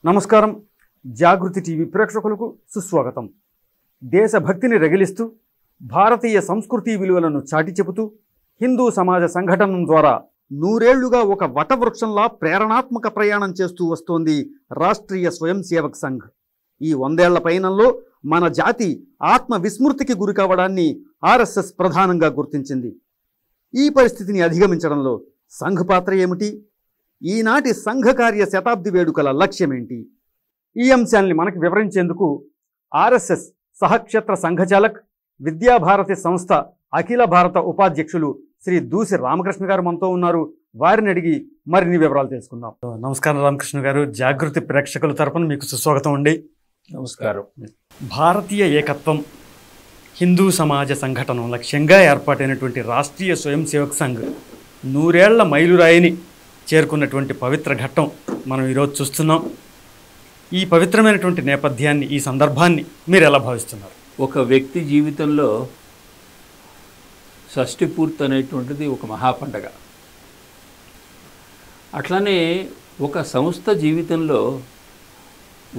నమస్కారం. జాగృతి టీవీ ప్రేక్షకులకు సుస్వాగతం. దేశభక్తిని రగిలిస్తూ భారతీయ సంస్కృతి విలువలను చాటి చెబుతూ హిందూ సమాజ సంఘటన ద్వారా నూరేళ్లుగా ఒక వటవృక్షంలా ప్రేరణాత్మక ప్రయాణం చేస్తూ వస్తోంది రాష్ట్రీయ స్వయం సేవక్ సంఘ్. ఈ 100 ఏళ్ల పయనంలో మన జాతి ఆత్మ విస్మృతికి గురి కావడాన్ని ఆర్ఎస్ఎస్ ప్రధానంగా గుర్తించింది. ఈ పరిస్థితిని అధిగమించడంలో సంఘ్ పాత్ర ఏమిటి? ఈనాటి సంఘ కార్య శతాబ్ది వేడుకల లక్ష్యమేంటి? ఈ అంశాన్ని మనకు వివరించేందుకు ఆర్ఎస్ఎస్ సహక్షేత్ర సంఘచాలక్, విద్యాభారతి సంస్థ అఖిల భారత ఉపాధ్యక్షులు శ్రీ దూసి రామకృష్ణ గారు మనతో ఉన్నారు. వారిని అడిగి మరిన్ని వివరాలు తెలుసుకుందాం. నమస్కారం రామకృష్ణ గారు. జాగృతి ప్రేక్షకుల తరపున మీకు సుస్వాగతం అండి. నమస్కారం. భారతీయ ఏకత్వం, హిందూ సమాజ సంఘటన లక్ష్యంగా ఏర్పాటైనటువంటి రాష్ట్రీయ స్వయం సేవక్ సంఘ్ 100 ఏళ్ల మైలురాయిని చేరుకున్నటువంటి పవిత్ర ఘట్టం మనం ఈరోజు చూస్తున్నాం. ఈ పవిత్రమైనటువంటి నేపథ్యాన్ని, ఈ సందర్భాన్ని మీరు ఎలా భావిస్తున్నారు? ఒక వ్యక్తి జీవితంలో షష్ఠి పూర్తి అనేటువంటిది ఒక మహాపండగ. అట్లానే ఒక సంస్థ జీవితంలో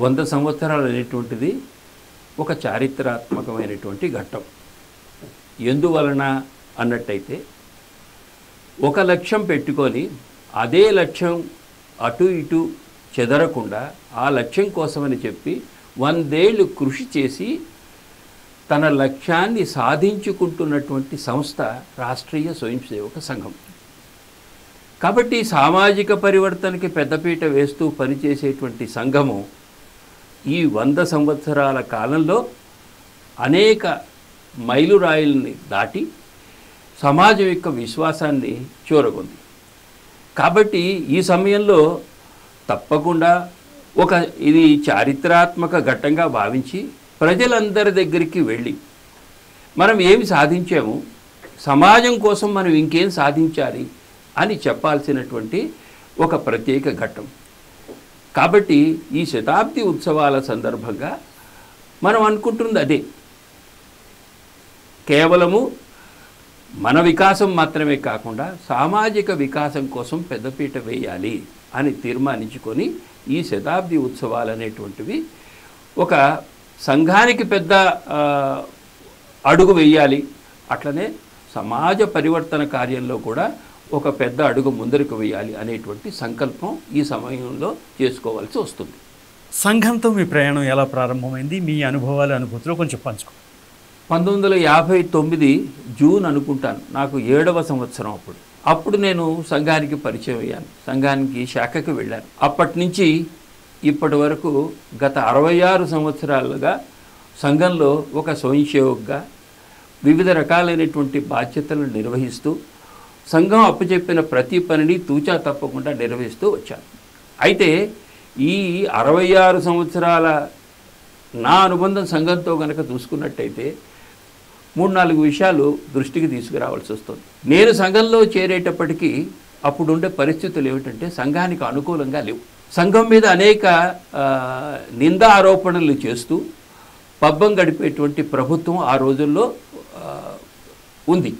100 సంవత్సరాలు అనేటువంటిది ఒక చారిత్రాత్మకమైనటువంటి ఘట్టం. ఎందువలన అన్నట్టయితే ఒక లక్ష్యం పెట్టుకొని అదే లక్ష్యం అటు ఇటు చెదరకుండా ఆ లక్ష్యం కోసమని చెప్పి 100 ఏళ్ళు కృషి చేసి తన లక్ష్యాన్ని సాధించుకుంటున్నటువంటి సంస్థ రాష్ట్రీయ స్వయం సేవక సంఘం. కాబట్టి సామాజిక పరివర్తనకి పెద్దపీట వేస్తూ పనిచేసేటువంటి సంఘము ఈ 100 సంవత్సరాల కాలంలో అనేక మైలురాయిల్ని దాటి సమాజం యొక్క విశ్వాసాన్ని చూరగొంది. కాబట్టి ఈ సమయంలో తప్పకుండా ఇది చారిత్రాత్మక ఘట్టంగా భావించి ప్రజలందరి దగ్గరికి వెళ్ళి మనం ఏమి సాధించాము, సమాజం కోసం మనం ఇంకేం సాధించాలి అని చెప్పాల్సినటువంటి ఒక ప్రత్యేక ఘట్టం. కాబట్టి ఈ శతాబ్ది ఉత్సవాల సందర్భంగా మనం అనుకుంటుంది అదే. కేవలము మన వికాసం మాత్రమే కాకుండా సామాజిక వికాసం కోసం పెద్దపీట వేయాలి అని తీర్మానించుకొని ఈ శతాబ్ది ఉత్సవాలు అనేటువంటివి ఒక సంఘానికి పెద్ద అడుగు వేయాలి, అట్లనే సమాజ పరివర్తన కార్యంలో కూడా ఒక పెద్ద అడుగు ముందరికి వేయాలి అనేటువంటి సంకల్పం ఈ సమయంలో చేసుకోవాల్సి వస్తుంది. సంఘంతో మీ ప్రయాణం ఎలా ప్రారంభమైంది? మీ అనుభవాలు, అనుభూతులు కొంచెం పంచుకో. 1959 జూన్ అనుకుంటాను, నాకు 7వ సంవత్సరం. అప్పుడు నేను సంఘానికి పరిచయం అయ్యాను, సంఘానికి శాఖకి వెళ్ళాను. అప్పటి నుంచి ఇప్పటి వరకు గత 66 సంవత్సరాలుగా సంఘంలో ఒక స్వయం సేవకుగా వివిధ రకాలైనటువంటి బాధ్యతలను నిర్వహిస్తూ సంఘం అప్పచెప్పిన ప్రతి పనిని తూచా తప్పకుండా నిర్వహిస్తూ వచ్చాను. అయితే ఈ 66 సంవత్సరాల నా అనుబంధం సంఘంతో కనుక చూసుకున్నట్టయితే 3-4 విషయాలు దృష్టికి తీసుకురావాల్సి వస్తుంది. నేను సంఘంలో చేరేటప్పటికీ అప్పుడుండే పరిస్థితులు ఏమిటంటే సంఘానికి అనుకూలంగా లేవు. సంఘం మీద అనేక నిందా ఆరోపణలు చేస్తూ పబ్బం గడిపేటువంటి ప్రభుత్వం ఆ రోజుల్లో ఉంది.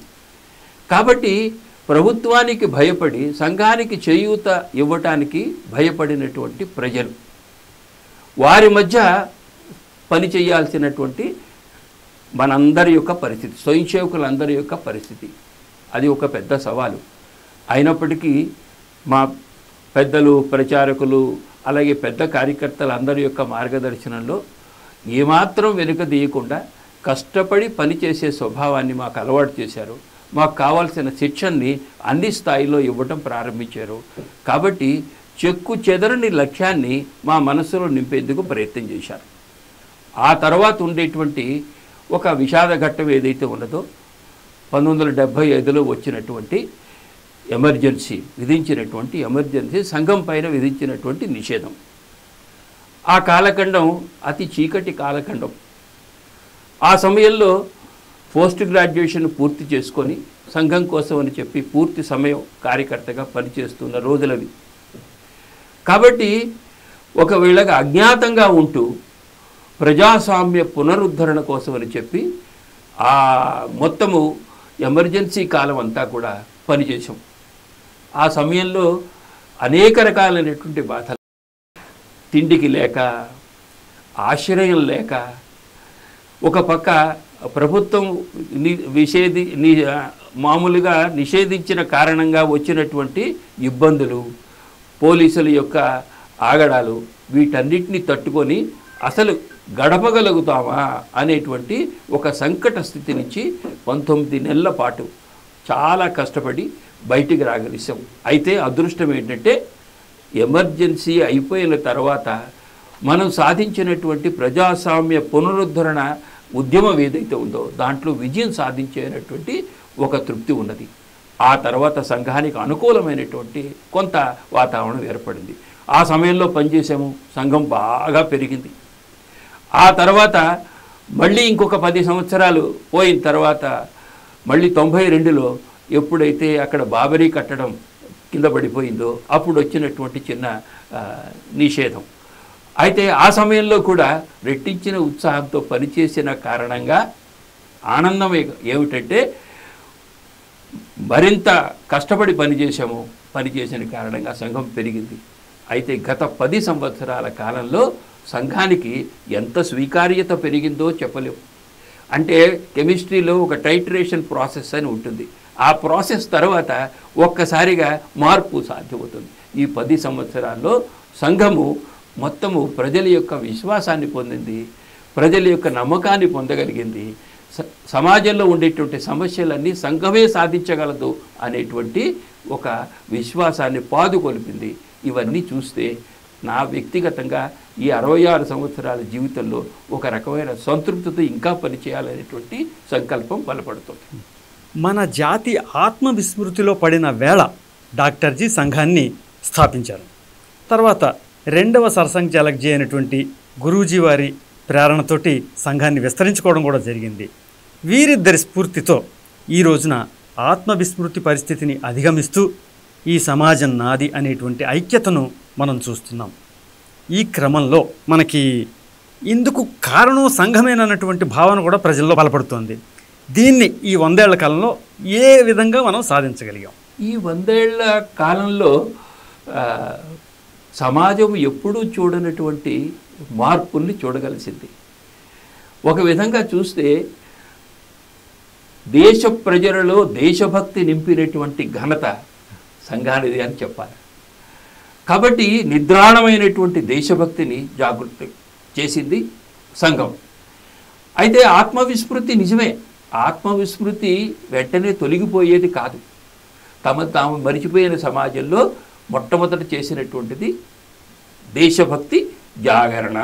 కాబట్టి ప్రభుత్వానికి భయపడి సంఘానికి చేయూత ఇవ్వటానికి భయపడినటువంటి ప్రజలు, వారి మధ్య పని చేయాల్సినటువంటి మనందరి యొక్క పరిస్థితి, స్వయం సేవకులందరి యొక్క పరిస్థితి, అది ఒక పెద్ద సవాలు. అయినప్పటికీ మా పెద్దలు, ప్రచారకులు, అలాగే పెద్ద కార్యకర్తలు అందరి యొక్క మార్గదర్శనంలో ఏమాత్రం వెనుక తీయకుండా కష్టపడి పనిచేసే స్వభావాన్ని మాకు అలవాటు చేశారు. మాకు కావాల్సిన శిక్షణని అన్ని స్థాయిలో ఇవ్వటం ప్రారంభించారు. కాబట్టి చెక్కు చెదరని లక్ష్యాన్ని మా మనసులో నింపేందుకు ప్రయత్నం చేశారు. ఆ తర్వాత ఉండేటువంటి ఒక విషాద ఘట్టం ఏదైతే ఉన్నదో 1975లో వచ్చినటువంటి ఎమర్జెన్సీ సంఘం పైన విధించినటువంటి నిషేధం. ఆ కాలఖండం అతి చీకటి కాలఖండం. ఆ సమయంలో పోస్ట్ గ్రాడ్యుయేషన్ పూర్తి చేసుకొని సంఘం కోసం అని చెప్పి పూర్తి సమయం కార్యకర్తగా పనిచేస్తున్న రోజులవి. కాబట్టి ఒకవేళగా అజ్ఞాతంగా ఉంటూ ప్రజాస్వామ్య పునరుద్ధరణ కోసం అని చెప్పి ఆ మొత్తము ఎమర్జెన్సీ కాలం అంతా కూడా పనిచేసాం. ఆ సమయంలో అనేక రకాలైనటువంటి బాధలు. తిండికి లేక, ఆశ్రయం లేక, ఒక పక్క ప్రభుత్వం మామూలుగా నిషేధించిన కారణంగా వచ్చినటువంటి ఇబ్బందులు, పోలీసుల యొక్క ఆగడాలు, వీటన్నిటిని తట్టుకొని అసలు గడపగలుగుతామా అనేటువంటి ఒక సంకట స్థితి నుంచి 19 నెలల పాటు చాలా కష్టపడి బయటికి రాగలిసాం. అయితే అదృష్టం ఏంటంటే ఎమర్జెన్సీ అయిపోయిన తర్వాత మనం సాధించినటువంటి ప్రజాస్వామ్య పునరుద్ధరణ ఉద్యమం ఏదైతే ఉందో దాంట్లో విజయం సాధించేటటువంటి ఒక తృప్తి ఉన్నది. ఆ తర్వాత సంఘానికి అనుకూలమైనటువంటి కొంత వాతావరణం ఏర్పడింది. ఆ సమయంలో పనిచేసాము, సంఘం బాగా పెరిగింది. ఆ తర్వాత మళ్ళీ ఇంకొక 10 సంవత్సరాలు పోయిన తర్వాత మళ్ళీ 92లో ఎప్పుడైతే అక్కడ బాబరీ కట్టడం కింద పడిపోయిందో అప్పుడు వచ్చినటువంటి చిన్న నిషేధం. అయితే ఆ సమయంలో కూడా రెట్టించిన ఉత్సాహంతో పనిచేసిన కారణంగా ఆనందం ఏమిటంటే మరింత కష్టపడి పనిచేసిన కారణంగా సంఘం పెరిగింది. అయితే గత 10 సంవత్సరాల కాలంలో సంఘానికి ఎంత స్వీకార్యత పెరిగిందో చెప్పలేము. అంటే కెమిస్ట్రీలో ఒక టైట్రేషన్ ప్రాసెస్ అని ఉంటుంది. ఆ ప్రాసెస్ తర్వాత ఒక్కసారిగా మార్పు సాధ్యమవుతుంది. ఈ 10 సంవత్సరాల్లో సంఘము మొత్తము ప్రజల యొక్క విశ్వాసాన్ని పొందింది, ప్రజల యొక్క నమ్మకాన్ని పొందగలిగింది. సమాజంలో ఉండేటువంటి సమస్యలన్నీ సంఘమే సాధించగలదు అనేటువంటి ఒక విశ్వాసాన్ని పాదుకొల్పింది. ఇవన్నీ చూస్తే నా వ్యక్తిగతంగా ఈ 66 సంవత్సరాల జీవితంలో ఒక రకమైన సంతృప్తితో ఇంకా పనిచేయాలనేటువంటి సంకల్పం బలపడుతుంది. మన జాతి ఆత్మవిస్మృతిలో పడిన వేళ డాక్టర్జీ సంఘాన్ని స్థాపించారు. తర్వాత 2వ సర్సంఘ్ చాలక్జీ అయినటువంటి గురూజీ వారి ప్రేరణతోటి సంఘాన్ని విస్తరించుకోవడం కూడా జరిగింది. వీరిద్దరి స్ఫూర్తితో ఈ రోజున ఆత్మవిస్మృతి పరిస్థితిని అధిగమిస్తూ ఈ సమాజం నాది అనేటువంటి ఐక్యతను మనం చూస్తున్నాం. ఈ క్రమంలో మనకి ఇందుకు కారణం సంఘమేనన్నటువంటి భావన కూడా ప్రజల్లో బలపడుతోంది. దీన్ని ఈ 100 ఏళ్ల కాలంలో ఏ విధంగా మనం సాధించగలిగాం? ఈ 100 ఏళ్ల కాలంలో సమాజం ఎప్పుడూ చూడనటువంటి మార్పుల్ని చూడగలిసింది. ఒక విధంగా చూస్తే దేశ ప్రజలలో దేశభక్తి నింపినటువంటి ఘనత సంఘానిది అని చెప్పాలి. కాబట్టి నిద్రాణమైనటువంటి దేశభక్తిని జాగృతి చేసింది సంఘం. అయితే ఆత్మవిస్మృతి నిజమే, ఆత్మవిస్మృతి వెంటనే తొలగిపోయేది కాదు. తాము మరిచిపోయిన సమాజంలో మొట్టమొదట చేసినటువంటిది దేశభక్తి జాగరణ.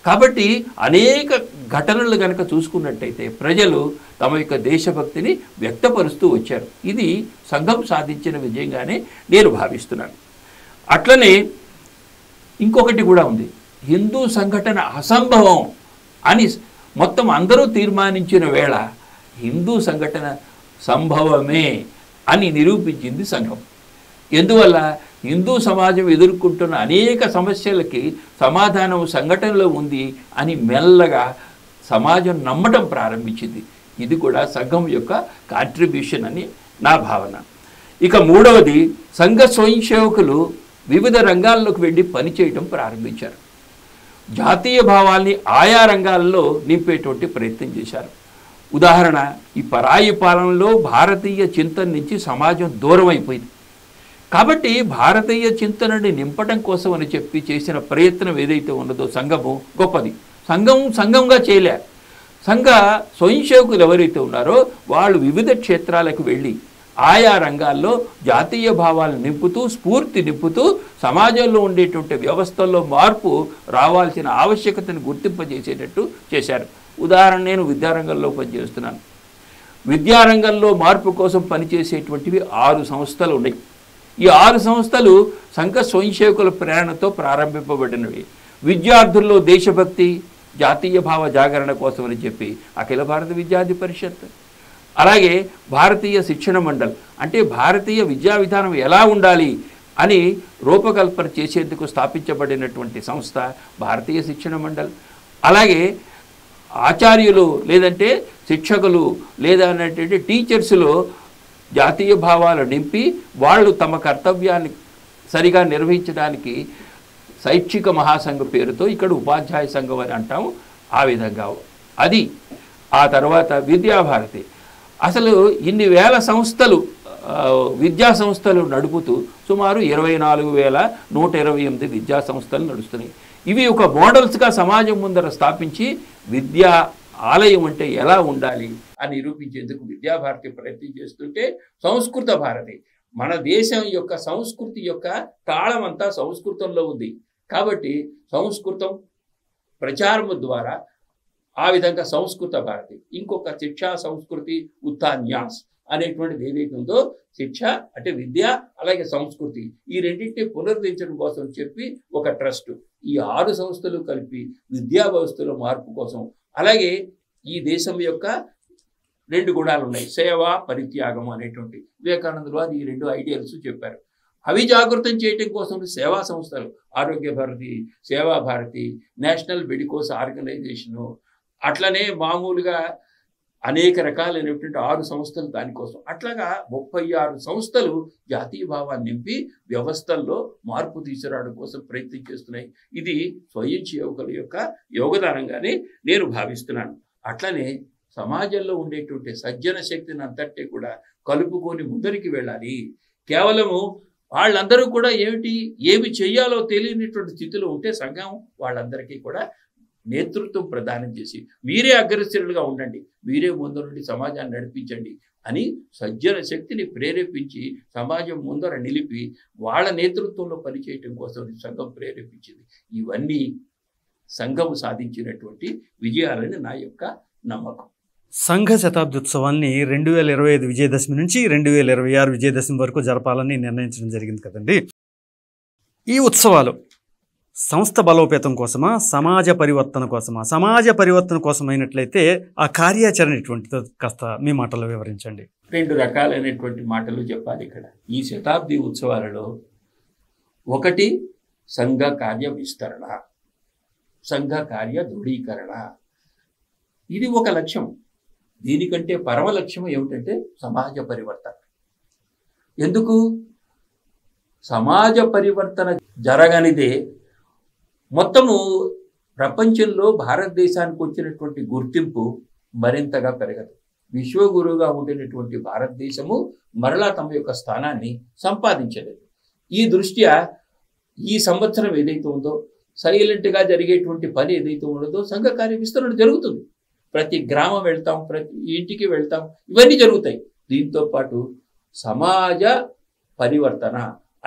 కాబట్టి అనేక ఘటనలు కనుక చూసుకున్నట్టయితే ప్రజలు తమ యొక్క దేశభక్తిని వ్యక్తపరుస్తూ వచ్చారు. ఇది సంఘం సాధించిన విజయంగానే నేను భావిస్తున్నాను. అట్లనే ఇంకొకటి కూడా ఉంది. హిందూ సంఘటన అసంభవం అని మొత్తం అందరూ తీర్మానించిన వేళ హిందూ సంఘటన సంభవమే అని నిరూపించింది సంఘం. ఎందువల్ల హిందూ సమాజం ఎదుర్కొంటున్న అనేక సమస్యలకి సమాధానం సంఘటనలో ఉంది అని మెల్లగా సమాజం నమ్మటం ప్రారంభించింది. ఇది కూడా సంఘం యొక్క కాంట్రిబ్యూషన్ అని నా భావన. ఇక 3వది, సంఘ స్వయం సేవకులు వివిధ రంగాల్లోకి వెళ్ళి పనిచేయడం ప్రారంభించారు. జాతీయ భావాల్ని ఆయా రంగాల్లో నింపేటువంటి ప్రయత్నం చేశారు. ఉదాహరణ, ఈ పరాయి పాలనలో భారతీయ చింతన నుంచి సమాజం దూరం అయిపోయింది. కాబట్టి భారతీయ చింతనని నింపడం కోసం అని చెప్పి చేసిన ప్రయత్నం ఏదైతే ఉన్నదో సంఘము గొప్పది. సంఘంగా చేయలే. సంఘ స్వయం సేవకులు ఎవరైతే ఉన్నారో వాళ్ళు వివిధ క్షేత్రాలకు వెళ్ళి ఆయా రంగాల్లో జాతీయ భావాలను నింపుతూ, స్ఫూర్తి నింపుతూ సమాజంలో ఉండేటువంటి వ్యవస్థల్లో మార్పు రావాల్సిన ఆవశ్యకతను గుర్తింపజేసేటట్టు చేశారు. ఉదాహరణ, నేను విద్యారంగంలో పనిచేస్తున్నాను. విద్యారంగంలో మార్పు కోసం పనిచేసేటువంటివి 6 సంస్థలు ఉన్నాయి. ఈ 6 సంస్థలు సంఘ స్వయం సేవకుల ప్రేరణతో ప్రారంభింపబడినవి. విద్యార్థుల్లో దేశభక్తి, జాతీయ భావ జాగరణ కోసం అని చెప్పి అఖిల భారత విద్యార్థి పరిషత్, అలాగే భారతీయ శిక్షణ మండల్ అంటే భారతీయ విద్యా విధానం ఎలా ఉండాలి అని రూపకల్పన చేసేందుకు స్థాపించబడినటువంటి సంస్థ భారతీయ శిక్షణ మండల్. అలాగే ఆచార్యులు లేదంటే శిక్షకులు లేదా అనేటువంటి టీచర్స్లో జాతీయ భావాలు నింపి వాళ్ళు తమ కర్తవ్యాన్ని సరిగా నిర్వహించడానికి శైక్షిక మహాసంఘ పేరుతో ఇక్కడ ఉపాధ్యాయ సంఘం అని అంటాము. ఆ విధంగా అది. ఆ తర్వాత విద్యాభారతి. అసలు ఇన్ని వేల సంస్థలు విద్యా సంస్థలు నడుపుతూ సుమారు 24,128 విద్యా సంస్థలు నడుస్తున్నాయి. ఇవి ఒక మోడల్స్గా సమాజం ముందర స్థాపించి విద్యా ఆలయం అంటే ఎలా ఉండాలి అని నిరూపించేందుకు విద్యాభారతి ప్రయత్నం చేస్తుంటే, సంస్కృత భారతి మన దేశం యొక్క సంస్కృతి యొక్క తాళం అంతా సంస్కృతంలో ఉంది కాబట్టి సంస్కృతం ప్రచారం ద్వారా ఆ విధంగా సంస్కృత భారతి. ఇంకొక శిక్షా సంస్కృతి ఉత్తాన్యాస్ అనేటువంటిది ఏదైతే ఉందో, శిక్ష అంటే విద్య, అలాగే సంస్కృతి, ఈ రెండింటిని పునరుద్ధరించడం కోసం చెప్పి ఒక ట్రస్ట్. ఈ 6 సంస్థలు కలిపి విద్యా వ్యవస్థలో మార్పు కోసం. అలాగే ఈ దేశం యొక్క 2 గుణాలు ఉన్నాయి, సేవ, పరిత్యాగం అనేటువంటి. వివేకానందులు వారు ఈ 2 ఐడియల్స్ చెప్పారు. అవి జాగృతం చేయడం కోసం సేవా సంస్థలు, ఆరోగ్య భారతి, సేవా భారతి, నేషనల్ మెడికోస్ ఆర్గనైజేషను, అట్లనే మామూలుగా అనేక రకాలైనటువంటి 6 సంస్థలు దానికోసం. అట్లాగా 36 సంస్థలు జాతీయ భావాన్ని నింపి వ్యవస్థల్లో మార్పు తీసుకురావడం కోసం ప్రయత్నం చేస్తున్నాయి. ఇది స్వయం సేవకుల యొక్క యోగదానంగానే నేను భావిస్తున్నాను. అట్లనే సమాజంలో ఉండేటువంటి సజ్జన శక్తిని అంతటే కూడా కలుపుకొని ముందరికి వెళ్ళాలి. కేవలము వాళ్ళందరూ కూడా ఏమి చెయ్యాలో తెలియనటువంటి స్థితిలో ఉంటే సంఘం వాళ్ళందరికీ కూడా నేతృత్వం ప్రదానం చేసి మీరే అగ్రశ్రులుగా ఉండండి, మీరే ముందు నుండి సమాజాన్ని నడిపించండి అని సజ్జన శక్తిని ప్రేరేపించి సమాజం ముందర నిలిపి వాళ్ళ నేతృత్వంలో పనిచేయటం కోసం సంఘం ప్రేరేపించింది. ఇవన్నీ సంఘం సాధించినటువంటి విజయాలని నా యొక్క నమ్మకం. సంఘ శతాబ్దోత్సవాన్ని 2025 విజయదశమి నుంచి 2026 విజయదశమి వరకు జరపాలని నిర్ణయించడం జరిగింది కదండి. ఈ ఉత్సవాలు సంస్థ బలోపేతం కోసమా, సమాజ పరివర్తన కోసమా? సమాజ పరివర్తన కోసమైనట్లయితే ఆ కార్యాచరణ ఎటువంటిదో కాస్త మీ మాటల్లో వివరించండి. 2 రకాలైనటువంటి మాటలు చెప్పాలి ఇక్కడ. ఈ శతాబ్ది ఉత్సవాలలో ఒకటి సంఘ కార్య విస్తరణ, సంఘ కార్య దృఢీకరణ. ఇది ఒక లక్ష్యం. దీనికంటే పరమ లక్ష్యం ఏమిటంటే సమాజ పరివర్తన. ఎందుకు? సమాజ పరివర్తన జరగనిదే మొత్తము ప్రపంచంలో భారతదేశానికి వచ్చినటువంటి గుర్తింపు మరింతగా పెరగదు. విశ్వగురువుగా ఉండినటువంటి భారతదేశము మరలా తమ యొక్క స్థానాన్ని సంపాదించలేదు. ఈ దృష్ట్యా ఈ సంవత్సరం ఏదైతే ఉందో సైలెంట్గా జరిగేటువంటి పని ఏదైతే ఉండదో సంఘ కార్య విస్తరణ జరుగుతుంది. ప్రతి గ్రామం వెళ్తాం, ప్రతి ఇంటికి వెళ్తాం, ఇవన్నీ జరుగుతాయి. దీంతో పాటు సమాజ పరివర్తన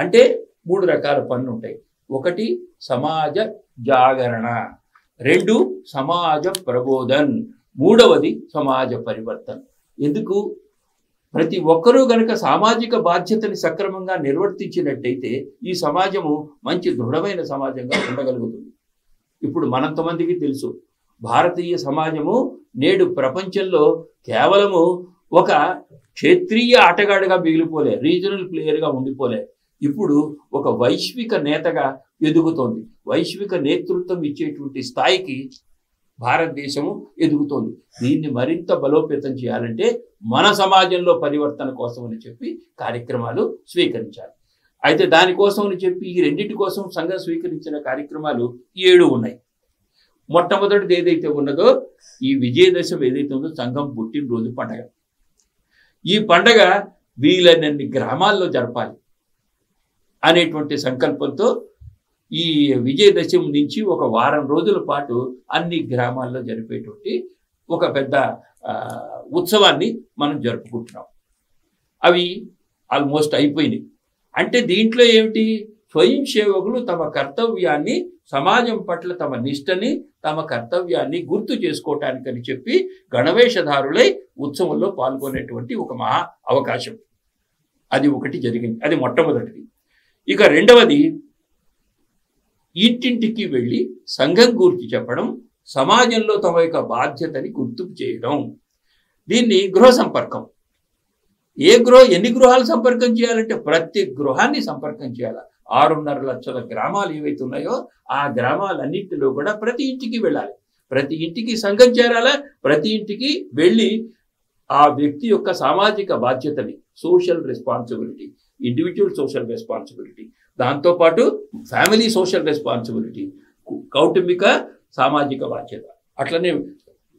అంటే 3 రకాల పనులు ఉంటాయి. ఒకటి సమాజ జాగరణ, 2 సమాజ ప్రబోధన్, 3వది సమాజ పరివర్తన. ఎందుకు? ప్రతి ఒక్కరూ గనక సామాజిక బాధ్యతని సక్రమంగా నిర్వర్తించినట్టయితే ఈ సమాజము మంచి దృఢమైన సమాజంగా ఉండగలుగుతుంది. ఇప్పుడు మనంతమందికి తెలుసు, భారతీయ సమాజము నేడు ప్రపంచంలో కేవలము ఒక క్షేత్రీయ ఆటగాడిగా మిగిలిపోలే, రీజనల్ ప్లేయర్గా ఉండిపోలే. ఇప్పుడు ఒక వైశ్విక నేతగా ఎదుగుతోంది. వైశ్విక నేతృత్వం ఇచ్చేటువంటి స్థాయికి భారతదేశము ఎదుగుతోంది. దీన్ని మరింత బలోపేతం చేయాలంటే మన సమాజంలో పరివర్తన కోసం అని చెప్పి కార్యక్రమాలు స్వీకరించాలి. అయితే దానికోసం అని చెప్పి ఈ 2 కోసం సంఘం స్వీకరించిన కార్యక్రమాలు 7 ఉన్నాయి. మొట్టమొదటిది ఏదైతే ఉన్నదో ఈ విజయదశమి ఏదైతే ఉందో సంఘం పుట్టినరోజు పండగ. ఈ పండగ వీలైనన్ని గ్రామాల్లో జరపాలి అనేటువంటి సంకల్పంతో ఈ విజయదశమి నుంచి ఒక వారం రోజుల పాటు అన్ని గ్రామాల్లో జరిపేటువంటి ఒక పెద్ద ఉత్సవాన్ని మనం జరుపుకుంటున్నాం. అవి ఆల్మోస్ట్ అయిపోయినాయి. అంటే దీంట్లో ఏమిటి? స్వయం సేవకులు తమ కర్తవ్యాన్ని, సమాజం పట్ల తమ నిష్టని, తమ కర్తవ్యాన్ని గుర్తు చేసుకోవటానికని చెప్పి గణవేషధారులై ఉత్సవంలో పాల్గొనేటువంటి ఒక మహా అవకాశం. అది ఒకటి జరిగింది. అది మొట్టమొదటిది. ఇక రెండవది ఇంటింటికి వెళ్ళి సంఘం గురించి చెప్పడం, సమాజంలో తమ యొక్క బాధ్యతని గుర్తుకు చేయడం. దీన్ని గృహ సంపర్కం. ఎన్ని గృహాలు సంపర్కం చేయాలంటే ప్రతి గృహాన్ని సంపర్కం చేయాలి. 6.5 లక్షల గ్రామాలు ఏవైతే ఉన్నాయో ఆ గ్రామాలన్నింటిలో కూడా ప్రతి ఇంటికి వెళ్ళాలి. ప్రతి ఇంటికి సంఘం చేరాలా. ప్రతి ఇంటికి వెళ్ళి ఆ వ్యక్తి యొక్క సామాజిక బాధ్యతని, social responsibility, individual social responsibility, దాంతోపాటు ఫ్యామిలీ సోషల్ రెస్పాన్సిబిలిటీ, కౌటుంబిక సామాజిక బాధ్యత. అట్లనే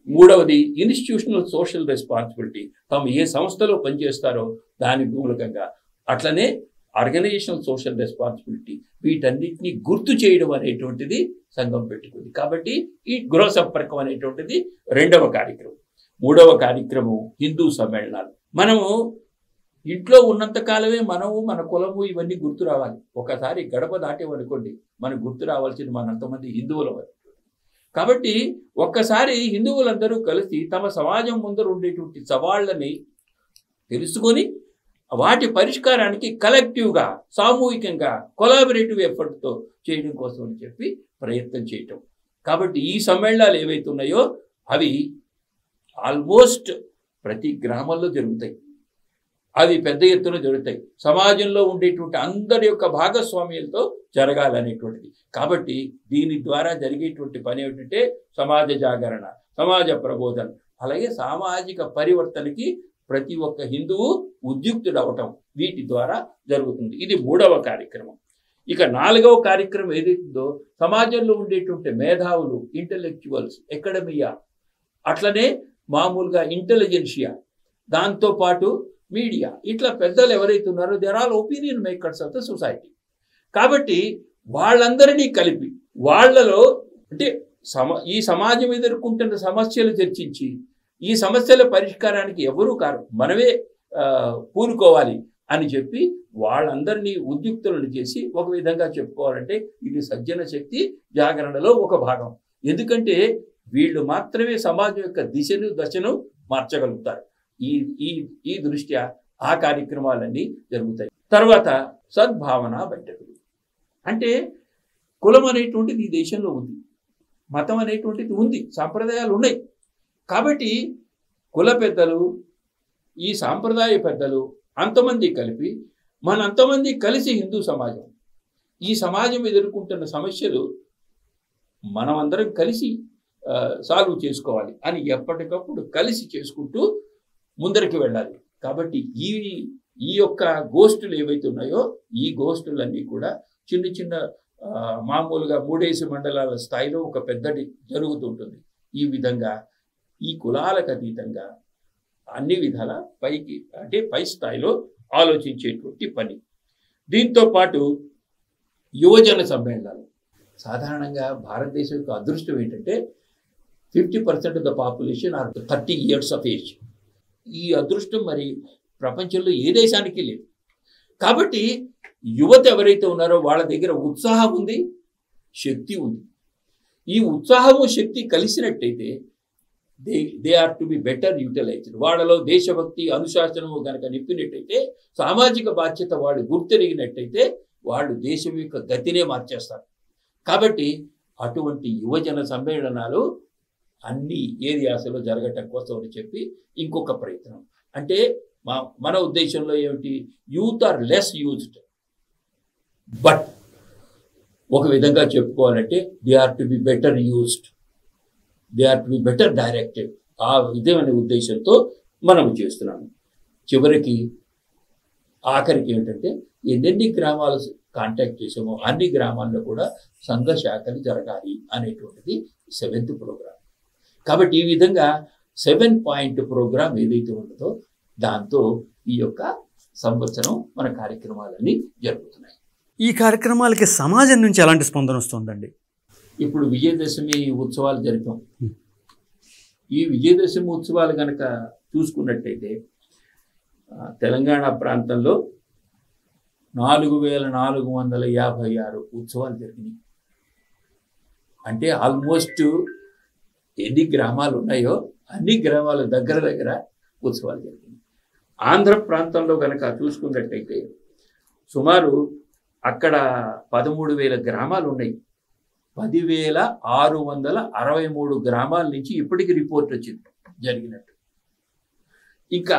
మూడవది ఇన్స్టిట్యూషనల్ సోషల్ రెస్పాన్సిబిలిటీ, తాము ఏ సంస్థలో పనిచేస్తారో దాని మూలకంగా. అట్లనే ఆర్గనైజేషనల్ సోషల్ రెస్పాన్సిబిలిటీ, వీటన్నిటిని గుర్తు చేయడం అనేటువంటిది సంఘం పెట్టుకుంది. కాబట్టి ఈ గృహ సంపర్కం అనేటువంటిది రెండవ కార్యక్రమం. మూడవ కార్యక్రమం హిందూ సమ్మేళనాలు. మనము ఇంట్లో ఉన్నంత కాలమే మనము మన కులము ఇవన్నీ గుర్తు రావాలి. ఒకసారి గడప దాటేవనుకోండి మనకు గుర్తు రావాల్సింది మనంతమంది హిందువుల వరకు. కాబట్టి ఒక్కసారి హిందువులందరూ కలిసి తమ సమాజం ముందర ఉండేటువంటి సవాళ్ళని తెలుసుకొని వాటి పరిష్కారానికి కలెక్టివ్గా, సామూహికంగా, కొలాబరేటివ్ ఎఫర్ట్తో చేయడం కోసం అని చెప్పి ప్రయత్నం చేయటం. కాబట్టి ఈ సమ్మేళనాలు ఏవైతే ఉన్నాయో అవి ఆల్మోస్ట్ ప్రతి గ్రామంలో జరుగుతాయి. అవి పెద్ద ఎత్తున జరుగుతాయి. సమాజంలో ఉండేటువంటి అందరి యొక్క భాగస్వామ్యంతో జరగాలనేటువంటిది. కాబట్టి దీని ద్వారా జరిగేటువంటి పని ఏమిటంటే సమాజ జాగరణ, సమాజ ప్రబోధన, అలాగే సామాజిక పరివర్తనకి ప్రతి ఒక్క హిందువు ఉద్యుక్తుడవటం వీటి ద్వారా జరుగుతుంది. ఇది మూడవ కార్యక్రమం. ఇక నాలుగవ కార్యక్రమం ఏదైతుందో సమాజంలో ఉండేటువంటి మేధావులు, ఇంటలెక్చువల్స్, ఎకడమియా, అట్లనే మామూలుగా ఇంటెలిజెన్షియా, దాంతోపాటు మీడియా, ఇట్లా పెద్దలు ఎవరైతే ఉన్నారో they are all opinion makers of the society. కాబట్టి వాళ్ళందరినీ కలిపి వాళ్ళలో అంటే ఈ సమాజం ఎదుర్కొంటున్న సమస్యలు చర్చించి ఈ సమస్యల పరిష్కారానికి ఎవరూ కారు, మనమే పూనుకోవాలి అని చెప్పి వాళ్ళందరినీ ఉద్యుక్తులను చేసి ఒక విధంగా చెప్పుకోవాలంటే ఇది సజ్జన శక్తి జాగరణలో ఒక భాగం. ఎందుకంటే వీళ్ళు మాత్రమే సమాజం యొక్క దిశను దశను మార్చగలుగుతారు. ఈ దృష్ట్యా ఆ కార్యక్రమాలన్నీ జరుగుతాయి. తర్వాత సద్భావన బయటకులు. అంటే కులం అనేటువంటిది ఈ దేశంలో ఉంది, మతం అనేటువంటిది ఉంది, సాంప్రదాయాలు ఉన్నాయి. కాబట్టి కుల పెద్దలు, ఈ సాంప్రదాయ పెద్దలు అంతమంది కలిపి మనంతమంది కలిసి హిందూ సమాజం, ఈ సమాజం ఎదుర్కొంటున్న సమస్యలు మనమందరం కలిసి సాల్వ్ చేసుకోవాలి అని ఎప్పటికప్పుడు కలిసి చేసుకుంటూ ముందరికి వెళ్ళాలి. కాబట్టి ఈ యొక్క గోష్ఠులు ఏవైతే ఉన్నాయో ఈ గోష్ఠులన్నీ కూడా చిన్న చిన్న మామూలుగా 3 మండలాల స్థాయిలో ఒక పెద్దది జరుగుతుంటుంది. ఈ విధంగా ఈ కులాలకు అతీతంగా అన్ని విధాల పైకి అంటే పై స్థాయిలో ఆలోచించేటువంటి పని. దీంతో పాటు యువజన సమ్మేళనాలు. సాధారణంగా భారతదేశం యొక్క అదృష్టం ఏంటంటే 50% of the population are 30 years of age. ఈ అదృష్టం మరి ప్రపంచంలో ఏ దేశానికి లేదు. కాబట్టి యువత ఎవరైతే ఉన్నారో వాళ్ళ దగ్గర ఉత్సాహం ఉంది, శక్తి ఉంది. ఈ ఉత్సాహము శక్తి కలిసినట్టయితే they are to be better utilised. వాళ్ళలో దేశభక్తి, అనుశాసనము కనుక నింపినట్టయితే, సామాజిక బాధ్యత వాళ్ళు గుర్తెరిగినట్టయితే వాళ్ళు దేశం యొక్క గతినే మార్చేస్తారు. కాబట్టి అటువంటి యువజన సమ్మేళనాలు అన్ని ఏరియాస్లో జరగటం కోసం అని చెప్పి ఇంకొక ప్రయత్నం. అంటే మన ఉద్దేశంలో ఏమిటి, youth are less used, but ఒక విధంగా చెప్పుకోవాలంటే they are to be better used, they are to be better directed. ఆ విధమైన ఉద్దేశంతో మనం చేస్తున్నాము. చివరికి ఆఖరికి ఏంటంటే ఎన్నెన్ని గ్రామాలు కాంటాక్ట్ చేసామో అన్ని గ్రామాల్లో కూడా సంఘ శాఖలు జరగాలి అనేటువంటిది 7th ప్రోగ్రాం. కాబట్టి ఈ విధంగా 7 పాయింట్ ప్రోగ్రాం ఏదైతే ఉంటుందో దాంతో ఈ యొక్క సంవత్సరం మన కార్యక్రమాలన్నీ జరుగుతున్నాయి. ఈ కార్యక్రమాలకి సమాజం నుంచి ఎలాంటి స్పందన వస్తుందండి? ఇప్పుడు విజయదశమి ఉత్సవాలు జరిపాం. ఈ విజయదశమి ఉత్సవాలు కనుక చూసుకున్నట్టయితే తెలంగాణ ప్రాంతంలో 4456 ఉత్సవాలు జరిగినాయి. అంటే ఆల్మోస్ట్ ఎన్ని గ్రామాలు ఉన్నాయో అన్ని గ్రామాల దగ్గర ఉత్సవాలు జరిగినాయి. ఆంధ్ర ప్రాంతంలో కనుక చూసుకున్నట్టయితే సుమారు అక్కడ 13,000 గ్రామాలు ఉన్నాయి. 10,663 గ్రామాల నుంచి ఇప్పటికి రిపోర్ట్ వచ్చింది జరిగినట్టు. ఇంకా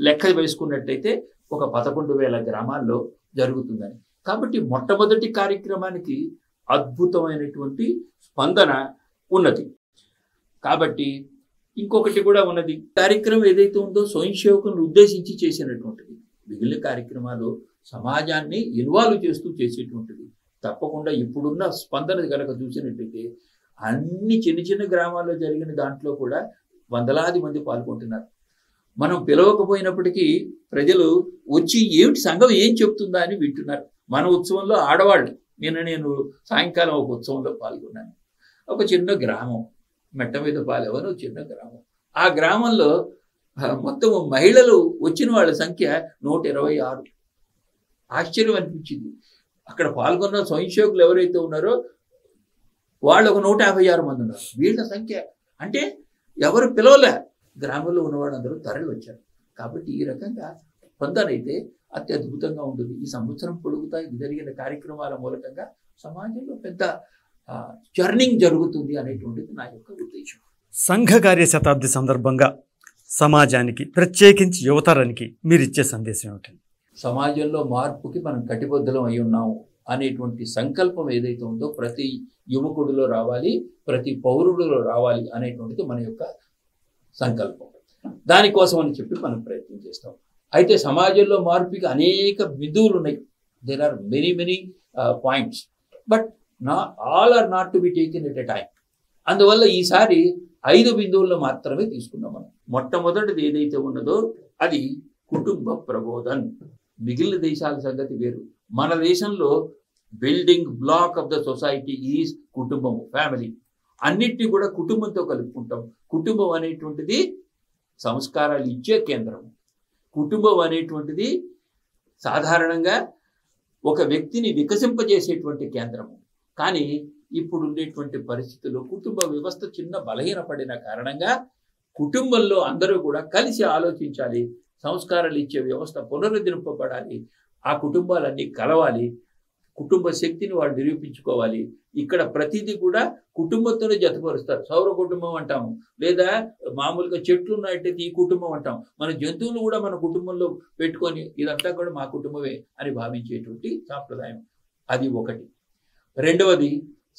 లెక్క వేసుకున్నట్టయితే ఒక 11,000 గ్రామాల్లో జరుగుతుందని. కాబట్టి మొట్టమొదటి కార్యక్రమానికి అద్భుతమైనటువంటి స్పందన ఉన్నది. కాబట్టి ఇంకొకటి కూడా ఉన్నది, కార్యక్రమం ఏదైతే ఉందో స్వయం సేవకులను ఉద్దేశించి చేసినటువంటిది. మిగిలిన కార్యక్రమాలు సమాజాన్ని ఇన్వాల్వ్ చేస్తూ చేసేటువంటిది. తప్పకుండా ఇప్పుడున్న స్పందన కనుక చూసినట్లయితే అన్ని చిన్న చిన్న గ్రామాల్లో జరిగిన దాంట్లో కూడా వందలాది మంది పాల్గొంటున్నారు. మనం పిలవకపోయినప్పటికీ ప్రజలు వచ్చి ఏమిటి సంఘం ఏం చెప్తుందా అని వింటున్నారు. మన ఉత్సవంలో ఆడవాళ్ళు, నేను సాయంకాలం ఒక ఉత్సవంలో పాల్గొన్నాను. ఒక చిన్న గ్రామం, మెట్ట మీద పాలెవని చిన్న గ్రామం. ఆ గ్రామంలో మొత్తం మహిళలు వచ్చిన వాళ్ళ సంఖ్య 126. ఆశ్చర్యం అనిపించింది. అక్కడ పాల్గొన్న స్వయంసేవకులు ఎవరైతే ఉన్నారో వాళ్ళు ఒక 156 మంది ఉన్నారు. వీళ్ళ సంఖ్య అంటే ఎవరు పిలవలే, గ్రామంలో ఉన్నవాళ్ళందరూ తరలి వచ్చారు. కాబట్టి ఈ రకంగా స్పందనైతే అత్యద్భుతంగా ఉంటుంది. ఈ సంవత్సరం పొడుగుతా జరిగిన కార్యక్రమాల మూలకంగా సమాజంలో పెద్ద చర్నింగ్ జరుగుతుంది అనేటువంటిది నా యొక్క ఉద్దేశం. సంఘ కార్య శతాబ్ది సందర్భంగా సమాజానికి, ప్రత్యేకించి యువతరానికి మీరిచ్చే సందేశం ఏమిటి? సమాజంలో మార్పుకి మనం కటిబద్ధలం అయి ఉన్నాము అనేటువంటి సంకల్పం ఏదైతే ఉందో ప్రతి యువకుడిలో రావాలి, ప్రతి పౌరుడిలో రావాలి అనేటువంటిది మన యొక్క సంకల్పం. దానికోసం అని చెప్పి మనం ప్రయత్నం చేస్తాం. అయితే సమాజంలో మార్పుకి అనేక బిందువులు ఉన్నాయి. There are many points, but all are not to be taken at a time. అందువల్ల ఈసారి 5 బిందువుల్లో మాత్రమే తీసుకున్నాం మనం. మొట్టమొదటిది ఏదైతే ఉన్నదో అది కుటుంబ ప్రబోధన్. మిగిలిన దేశాల సంగతి వేరు. మన దేశంలో building black of the society is కుటుంబము, ఫ్యామిలీ. అన్నిటినీ కూడా కుటుంబంతో కలుపుకుంటాం. కుటుంబం అనేటువంటిది సంస్కారాలు ఇచ్చే కేంద్రం. కుటుంబం అనేటువంటిది సాధారణంగా ఒక వ్యక్తిని వికసింపజేసేటువంటి కేంద్రము. కానీ ఇప్పుడు ఉండేటువంటి పరిస్థితుల్లో కుటుంబ వ్యవస్థ చిన్న బలహీనపడిన కారణంగా కుటుంబంలో అందరూ కూడా కలిసి ఆలోచించాలి. సంస్కారాలు ఇచ్చే వ్యవస్థ పునరుద్ధరింపబడాలి. ఆ కుటుంబాలన్నీ కలవాలి. కుటుంబ శక్తిని వాళ్ళు నిరూపించుకోవాలి. ఇక్కడ ప్రతిదీ కూడా కుటుంబంతోనే జతపరుస్తారు. సౌర కుటుంబం అంటాము, లేదా మామూలుగా చెట్లు ఉన్నట్టయితే ఈ కుటుంబం అంటాం. మన జంతువులు కూడా మన కుటుంబంలో పెట్టుకొని ఇదంతా కూడా మా కుటుంబమే అని భావించేటువంటి సాంప్రదాయం. అది ఒకటి. రెండవది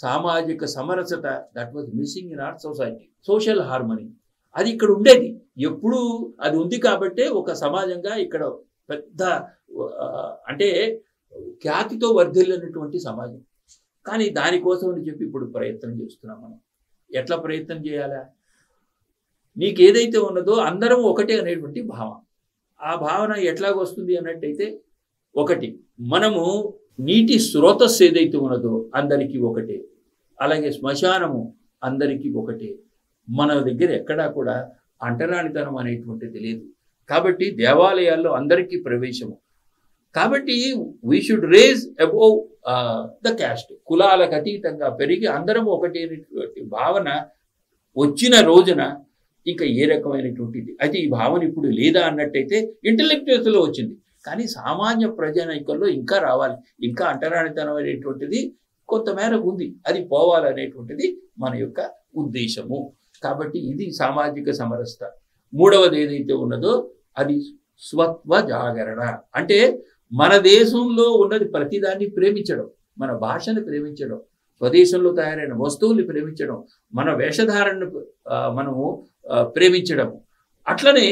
సామాజిక సమరసత. That was missing in our society. Social harmony అది ఇక్కడ ఉండేది. ఎప్పుడూ అది ఉంది కాబట్టే ఒక సమాజంగా ఇక్కడ పెద్ద అంటే ఖ్యాతితో వర్ధిల్లినటువంటి సమాజం. కానీ దానికోసం అని చెప్పి ఇప్పుడు ప్రయత్నం చేస్తున్నాం మనం. ఎట్లా ప్రయత్నం చేయాలా? నీకు ఏదైతే ఉన్నదో అందరం ఒకటే అనేటువంటి భావన. ఆ భావన ఎట్లాగొస్తుంది అన్నట్టయితే, ఒకటి, మనము నీటి స్రోతస్సు ఏదైతే ఉన్నదో అందరికీ ఒకటే. అలాగే శ్మశానము అందరికీ ఒకటే. మన దగ్గర ఎక్కడా కూడా అంటరానితనం అనేటువంటిది లేదు. కాబట్టి దేవాలయాల్లో అందరికీ ప్రవేశము. కాబట్టి we should raise above the caste. కులాలకు అతీతంగా పెరిగి అందరం ఒకటి అనేటువంటి భావన వచ్చిన రోజున ఇంకా ఏ రకమైనటువంటిది అయితే ఈ భావన ఇప్పుడు లేదా అన్నట్టయితే ఇంటలెక్చువల్స్లో వచ్చింది. కానీ సామాన్య ప్రజానైకంలో ఇంకా రావాలి. ఇంకా అంటరానితనం అనేటువంటిది కొంతమేర ఉంది. అది పోవాలనేటువంటిది మన యొక్క ఉద్దేశము. కాబట్టి ఇది సామాజిక సమరసత. మూడవది ఏదైతే ఉన్నదో అది స్వత్వ జాగరణ. అంటే మన దేశంలో ఉన్నది ప్రతిదాన్ని ప్రేమించడం, మన భాషను ప్రేమించడం, స్వదేశంలో తయారైన వస్తువుల్ని ప్రేమించడం, మన వేషధారణను మనము ప్రేమించడం, అట్లనే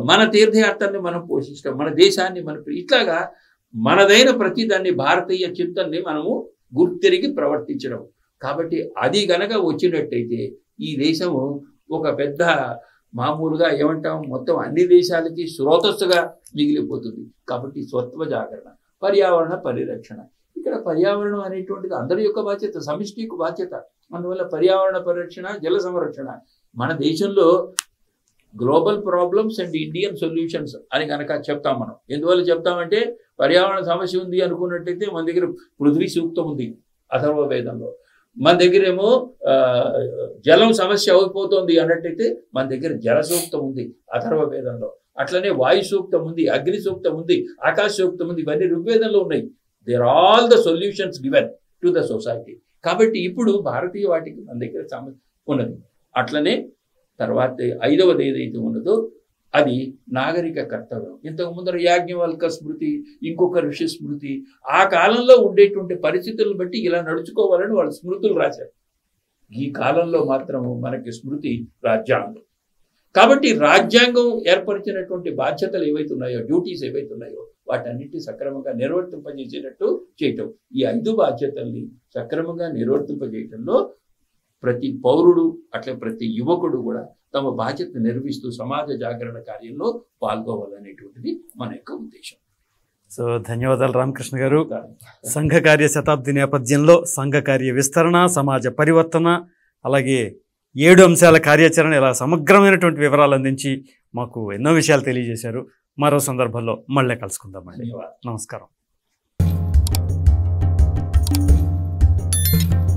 మన తీర్థయాత్రల్ని మనం పోషించడం, మన దేశాన్ని మనం ఇట్లాగా మనదైన ప్రతిదాన్ని భారతీయ చింతనని మనము గుర్తిరిగి ప్రవర్తించడం. కాబట్టి అది గనక వచ్చినట్టయితే ఈ దేశము ఒక పెద్ద మామూలుగా ఏమంటాం మొత్తం అన్ని దేశాలకి స్రోతస్సుగా మిగిలిపోతుంది. కాబట్టి స్వత్వ జాగరణ, పర్యావరణ పరిరక్షణ. ఇక్కడ పర్యావరణం అనేటువంటిది అందరి యొక్క బాధ్యత, సమిష్టికి బాధ్యత. అందువల్ల పర్యావరణ పరిరక్షణ, జల సంరక్షణ. మన దేశంలో global problems and Indian solutions అని కనుక చెప్తాం మనం. ఎందువల్ల చెప్తామంటే పర్యావరణ సమస్య ఉంది అనుకున్నట్టయితే మన దగ్గర పృథ్వీ సూక్తం ఉంది అథర్వ వేదంలో. మన దగ్గరేమో జలం సమస్య అయిపోతుంది అన్నట్టయితే మన దగ్గర జల సూక్తం ఉంది అథర్వ వేదంలో. అట్లనే వాయు సూక్తం ఉంది, అగ్ని సూక్తం ఉంది, ఆకాశ సూక్తం ఉంది. ఇవన్నీ ఋగ్వేదంలో ఉన్నాయి. They are all the solutions given to the society. కాబట్టి ఇప్పుడు భారతీయ వాటికి మన దగ్గర సమస్య ఉన్నది. అట్లనే తర్వాత ఐదవది ఏదైతే ఉన్నదో అది నాగరిక కర్తవ్యం. ఇంతకు ముందర యాజ్ఞవల్క స్మృతి, ఇంకొక ఋషి స్మృతి, ఆ కాలంలో ఉండేటువంటి పరిస్థితులను బట్టి ఇలా నడుచుకోవాలని వాళ్ళు స్మృతులు రాశారు. ఈ కాలంలో మాత్రము మనకి స్మృతి రాజ్యాంగం. కాబట్టి రాజ్యాంగం ఏర్పరిచినటువంటి బాధ్యతలు ఏవైతే ఉన్నాయో, డ్యూటీస్ ఏవైతే ఉన్నాయో వాటన్నిటిని సక్రమంగా నిర్వర్తింపజేసేటట్టు చేయటం. ఈ 5 బాధ్యతల్ని సక్రమంగా నిర్వర్తింపజేయటంలో ప్రతి పౌరుడు అట్లే ప్రతి యువకుడు కూడా తమ బాధ్యతను నిర్వహిస్తూ సమాజ జాగరణ కార్యంలో పాల్గొవాలనేటువంటిది మన యొక్క ఉద్దేశం. సో ధన్యవాదాలు రామకృష్ణ గారు. సంఘ కార్య శతాబ్ది నేపథ్యంలో సంఘ కార్య విస్తరణ, సమాజ పరివర్తన, అలాగే 7 అంశాల కార్యాచరణ, ఇలా సమగ్రమైనటువంటి వివరాలు అందించి మాకు ఎన్నో విషయాలు తెలియజేశారు. మరో సందర్భంలో మళ్ళీ కలుసుకుందామండి. ధన్యవాదాలు. నమస్కారం.